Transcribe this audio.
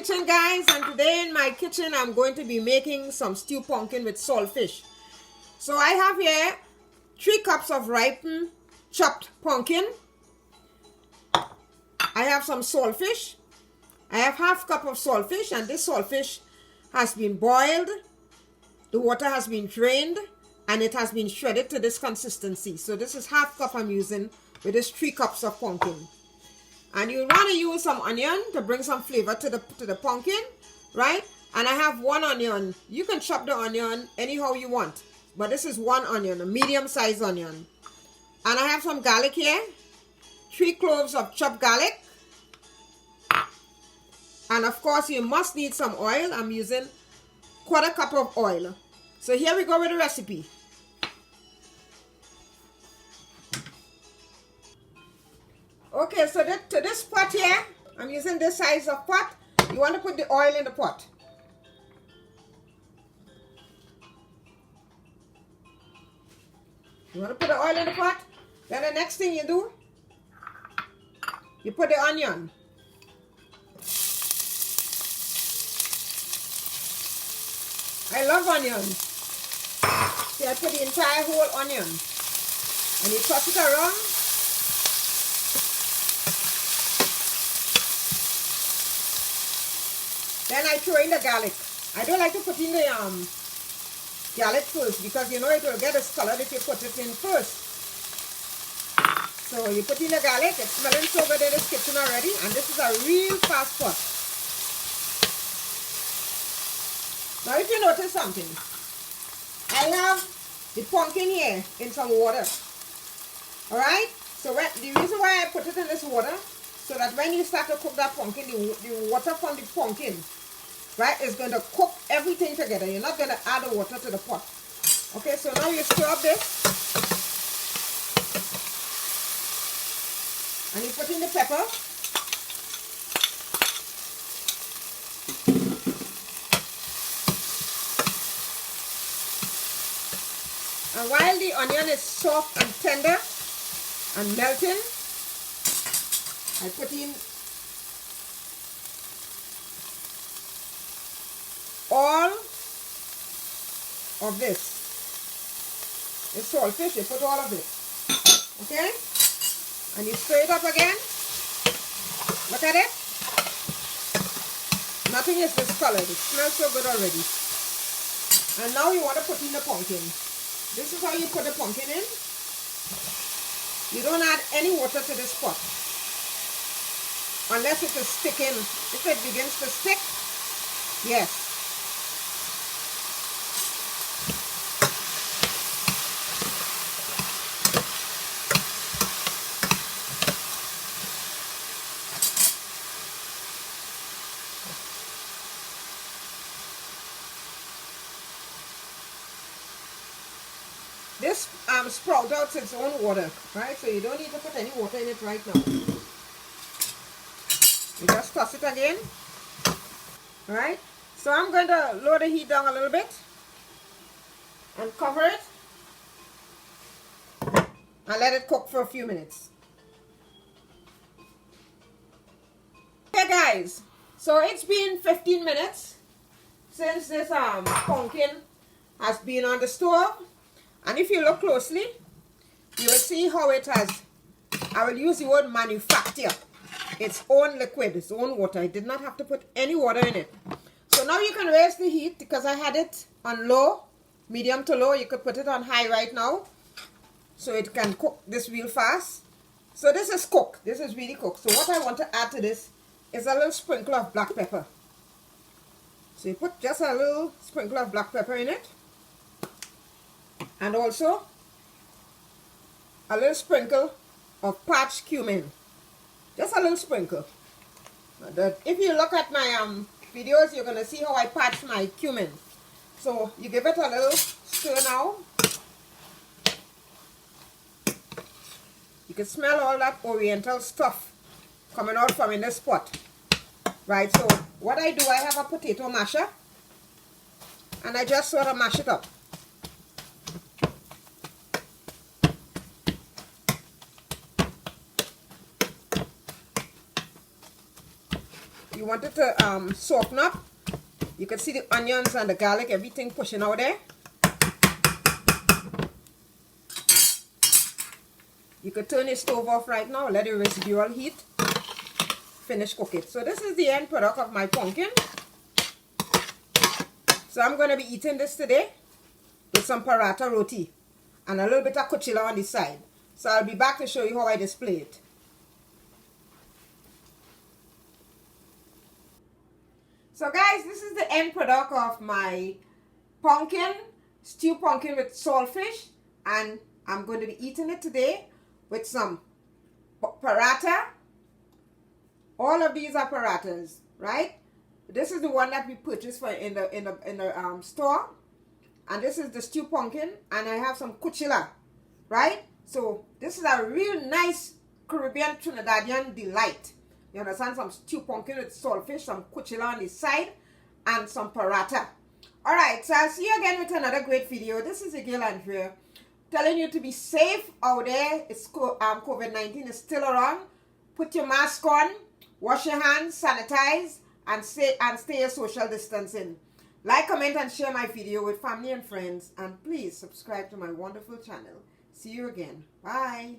kitchen, guys, and today in my kitchen I'm going to be making some stew pumpkin with saltfish. So I have here 3 cups of ripened chopped pumpkin. I have some saltfish. I have half cup of saltfish, and this saltfish has been boiled. The water has been drained and it has been shredded to this consistency. So this is half cup I'm using with this 3 cups of pumpkin. And you want to use some onion to bring some flavor to the pumpkin, right? And I have 1 onion. You can chop the onion anyhow you want, but this is 1 onion, a medium-sized onion. And I have some garlic here, 3 cloves of chopped garlic. And of course, you must need some oil. I'm using 1/4 cup of oil. So here we go with the recipe. Okay, so to this pot here, I'm using this size of pot. You want to put the oil in the pot. You want to put the oil in the pot. Then the next thing you do, you put the onion. I love onions. See, I put the entire whole onion. And you toss it around. Then I throw in the garlic. I don't like to put in the garlic first, because you know it will get discolored if you put it in first. So you put in the garlic. It's smelling so good in this kitchen already, and this is a real fast pot. Now if you notice something, I have the pumpkin here in some water. Alright? So the reason why I put it in this water, so that when you start to cook that pumpkin, the water from the pumpkin, right, is going to cook everything together. You're not going to add the water to the pot. Okay, so now you stir up this. And you put in the pepper. And while the onion is soft and tender and melting, I put in all of this. It's saltfish, you put all of it. Okay? And you stir it up again. Look at it. Nothing is discolored. It smells so good already. And now you want to put in the pumpkin. This is how you put the pumpkin in. You don't add any water to this pot, unless it is sticking. If it begins to stick, yes. This sprout out its own water, right? So you don't need to put any water in it right now. You just toss it again. Alright? So I'm going to lower the heat down a little bit and cover it and let it cook for a few minutes. Okay guys, so it's been 15 minutes since this pumpkin has been on the stove. And if you look closely, you will see how it has, I will use the word manufacture, its own liquid, its own water. I did not have to put any water in it. So now you can raise the heat, because I had it on low, medium to low. You could put it on high right now, so it can cook this real fast. So this is cooked. This is really cooked. So what I want to add to this is a little sprinkle of black pepper. So you put just a little sprinkle of black pepper in it. And also a little sprinkle of parched cumin. Just a little sprinkle. If you look at my videos, you're going to see how I parch my cumin. So you give it a little stir now. You can smell all that oriental stuff coming out from in this pot. Right, so what I do, I have a potato masher, and I just sort of mash it up. You want it to soften up. You can see the onions and the garlic, everything pushing out there. You could turn your stove off right now, let it residual heat. Finish cook it. So this is the end product of my pumpkin. So I'm going to be eating this today with some paratha roti and a little bit of kuchila on the side. So I'll be back to show you how I display it. So guys, this is the end product of my pumpkin, stewed pumpkin with saltfish, and I'm going to be eating it today with some paratha. All of these are parathas, right? This is the one that we purchased for in the store, and this is the stewed pumpkin, and I have some kuchila, right? So this is a real nice Caribbean Trinidadian delight. You understand? Some stewed pumpkin with saltfish, some kuchila on the side, and some paratha. Alright, so I'll see you again with another great video. This is Geera here, telling you to be safe out there. It's COVID-19 is still around. Put your mask on, wash your hands, sanitize, and stay a social distancing. Like, comment, and share my video with family and friends. And please subscribe to my wonderful channel. See you again. Bye.